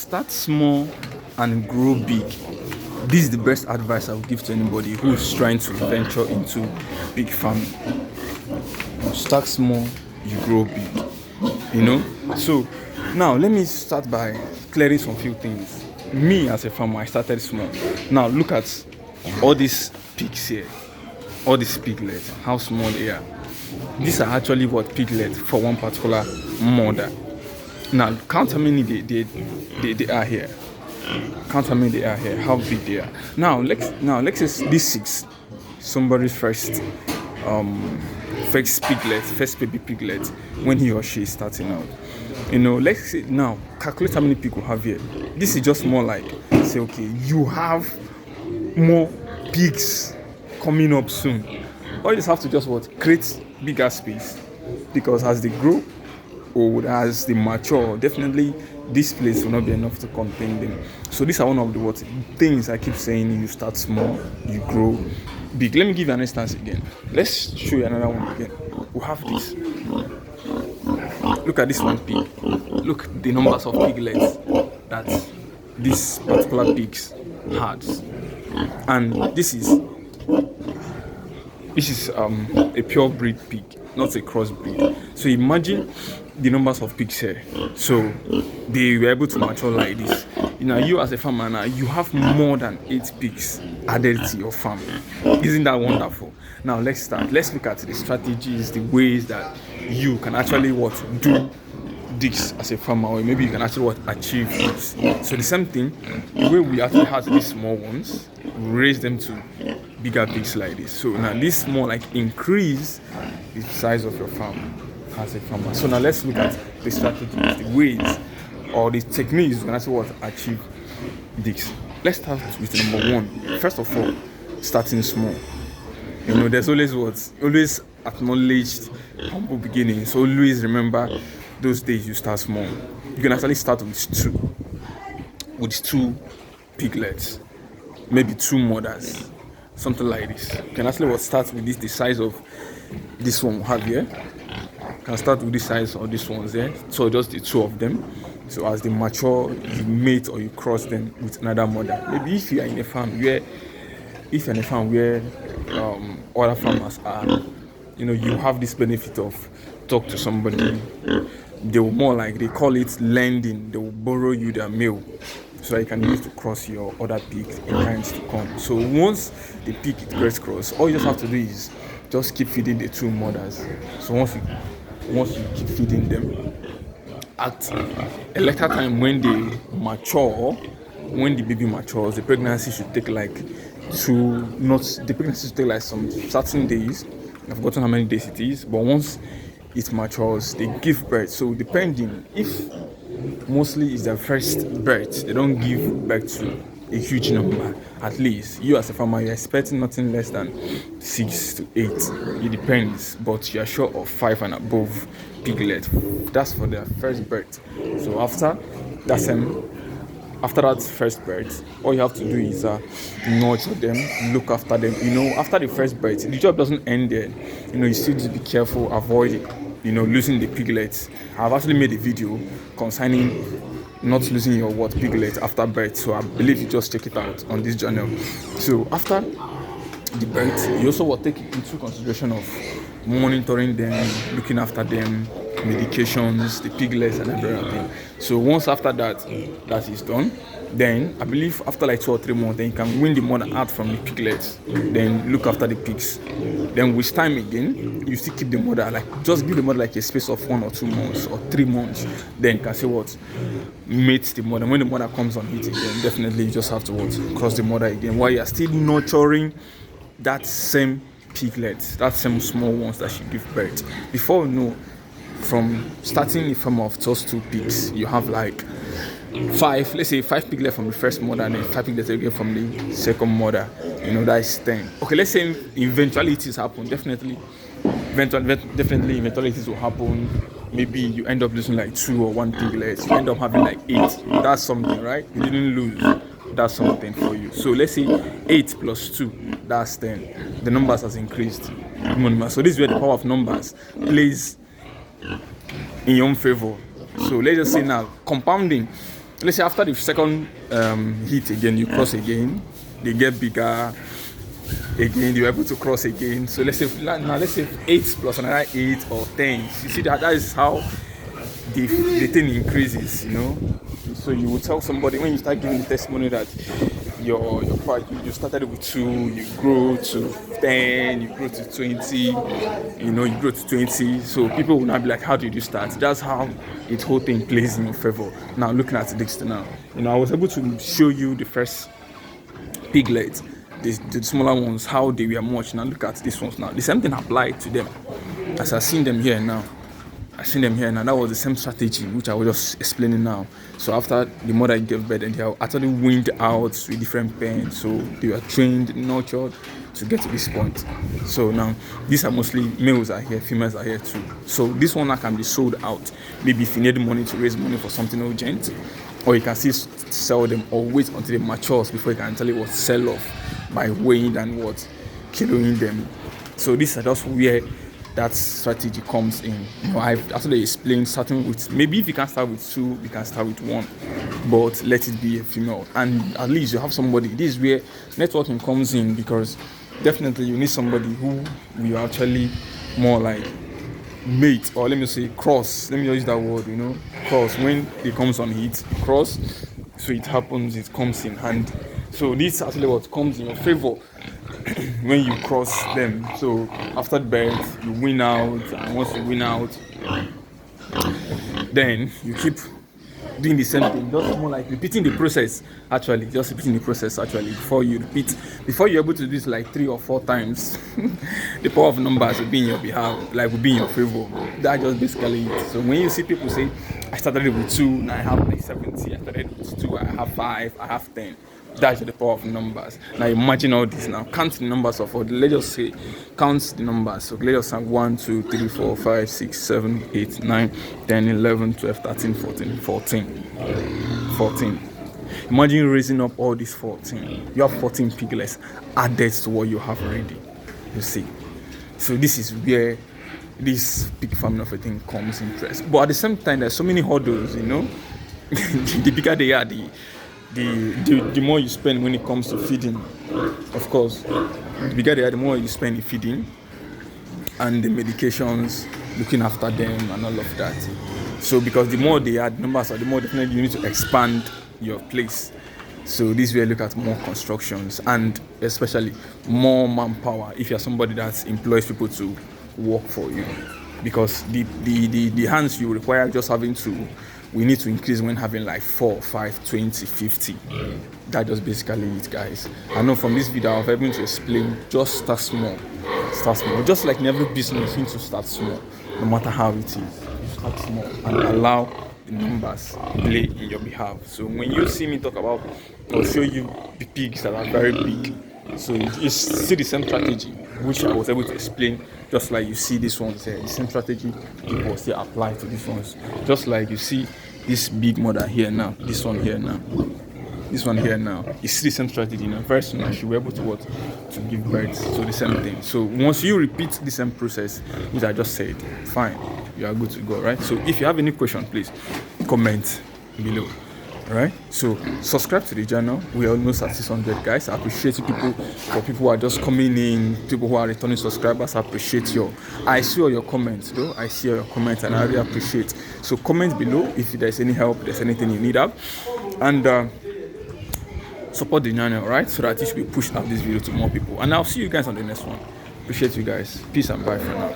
start small and grow big. This is the best advice I would give to anybody who's trying to venture into big farming. Start small, you grow big. So now let me start by clearing some few things. Me as a farmer, I started small. Now look at all these pigs here, all these piglets, how small they are. These are actually what piglets for one particular mother. Now count how many they are here. Count how many they are here, how big they are. Now let's say this 6, somebody's first baby piglet when he or she is starting out. Let's say now calculate how many people have here. This is just more like say, okay, you have more pigs coming up soon. Or you just have to just create bigger space, because as they grow old, as they mature, definitely this place will not be enough to contain them. So these are one of the things I keep saying. You start small, you grow big. Let me give you an instance again. Let's show you another one again. We have this. Look at this one pig. Look the numbers of piglets that this particular pigs had. And this is a pure breed pig, not a crossbreed. So imagine the numbers of pigs here. So they were able to mature like this. You as a farmer now, you have more than 8 pigs added to your farm. Isn't that wonderful? Now let's start. Let's look at the strategies, the ways that you can actually do this as a farmer, or maybe you can actually achieve this. So the same thing, the way we actually have these small ones, raise them to bigger pigs like this. So now this more like increase the size of your farm as a farmer. So now let's look at the strategies, the ways, or the techniques you can actually achieve this. Let's start with number 1. First of all, starting small. There's always acknowledged humble beginnings. Always remember those days you start small. You can actually start with two piglets, maybe 2 mothers, something like this. You can actually start with the size of this one we have here. You can start with the size of this ones there. So just the 2 of them. So as they mature, you mate or you cross them with another mother. Maybe if you are in a farm where other farmers are, you have this benefit of talk to somebody. They will more like, they call it lending. They will borrow you their meal, so you can use to cross your other pigs in times to come. So once the pig gets crossed, all you just have to do is just keep feeding the 2 mothers. So once you keep feeding them, at a later time when they mature, when the baby matures, the pregnancy should take some certain days. I've forgotten how many days it is, but once it matures, they give birth. So depending, if mostly it's their first birth, they don't give birth to a huge number. At least you as a farmer, you're expecting nothing less than 6 to 8. It depends, but you're sure of 5 and above piglets. That's for their first birth. So after that first birth, all you have to do is nurture them, look after them. After the first birth, the job doesn't end there. You still need to be careful, avoid losing the piglets. I've actually made a video concerning not losing your piglet after birth. So I believe you just check it out on this channel. So after the birth, you also will take into consideration of monitoring them, looking after them, medications, the piglets and everything. So once after that is done, then I believe after 2 or 3 months, then you can win the mother out from the piglets, then look after the pigs. Then with time again, you still keep the mother, just give the mother a space of 1 or 2 months or 3 months. Then you can say mates the mother. When the mother comes on it again, definitely you just have to cross the mother again, while you are still nurturing that same piglet, that same small ones that she give birth. Before from starting a farm of just 2 pigs, you have 5, let's say 5 piglets from the first mother and then 5 piglets again from the second mother. That is 10. Okay, let's say eventualities happen. Definitely eventualities will happen. Maybe you end up losing 2 or 1 piglet. You end up having 8. That's something, right? You didn't lose. That's something for you. So let's say 8 plus 2, that's 10. The numbers has increased. So this is where the power of numbers plays in your own favor. So let's just say now, compounding let's say after the second heat again, you cross again, they get bigger again, you're able to cross again. So let's say 8 plus another 8 or 10. You see that is how the thing increases, you know. So you will tell somebody when you start giving the testimony that your price, you started with 2, you grow to 10, you grow to 20, you know, you grow to 20. So people will not be like, how did you start? That's how the whole thing plays in your favor. Now looking at this now, you know, I was able to show you the first piglets, the smaller ones, how they were much. Now look at these ones now. The same thing applied to them. As I've seen them here now. That was the same strategy which I was just explaining now. So after the mother gave birth, and they are actually weaned out with different pens. So they were trained, nurtured to get to this point. So now these are mostly males are here, females are here too. So this one now can be sold out. Maybe if you need money to raise money for something urgent, or you can still sell them or wait until they matures before you can tell it what sell off by weighing and what kiloing them. So these are just where that strategy comes in. You know, I've actually explained starting with, maybe if you can start with 2, you can start with 1, but let it be a female, and at least you have somebody. This is where networking comes in, because definitely you need somebody who will actually more like mate, or let me say cross. Let me use that word, you know, cross. When it comes on heat, cross. So it happens, it comes in hand. So this is actually what comes in your favor when you cross them. So after the birth, you win out, and once you win out, then you keep doing the same thing, just more like repeating the process. Actually, just repeating the process. Actually, before you're able to do this like 3 or 4 times, the power of numbers will be in your behalf, like will be in your favor. That's just basically it. So when you see people say, I started with 2, now I have like 70. I started with 2, I have 5, I have 10. That's the power of numbers. Now imagine all this. Now count the numbers of all. Let's just say count the numbers. So let's just say 1, 2, 3, 4, 5, 6, 7, 8, 9, 10, 11, 12, 13, 14. Imagine raising up all these 14. You have 14 piglets added to what you have already. You see. So this is where this pig farming of a thing comes interest. But at the same time, there's so many hurdles, you know. The bigger they are, the more you spend when it comes to feeding. Of course, the bigger they are, the more you spend in feeding and the medications, looking after them and all of that. So because the more they are, the numbers are, the more definitely you need to expand your place. So this is where you look at more constructions and especially more manpower if you're somebody that employs people to work for you. Because the hands you require just having to, we need to increase when having like 4, 5, 20, 50. That's just basically it, guys. I know from this video I've been able to explain, just start small. Just like in every business, you need to start small, no matter how it is. You start small and allow the numbers play in your behalf. So when you see me talk about, I'll show you the pigs that are very big. So you see the same strategy, which I was able to explain, just like you see this one here. The same strategy it will still apply to these ones. Just like you see this big mother here now, this one here now. You see the same strategy now. Very soon she'll be able to give birth. So the same thing. So once you repeat the same process, which I just said, fine, you are good to go, right? So if you have any question, please comment below. Alright, so subscribe to the channel. We are almost at 600, guys. I appreciate you people. For people who are just coming in, people who are returning subscribers, I appreciate I see all your comments though. I see all your comments and I really appreciate. So comment below if there's any help, there's anything you need up, and support the channel, right? So that it should be pushed out this video to more people. And I'll see you guys on the next one. Appreciate you guys. Peace and bye for now.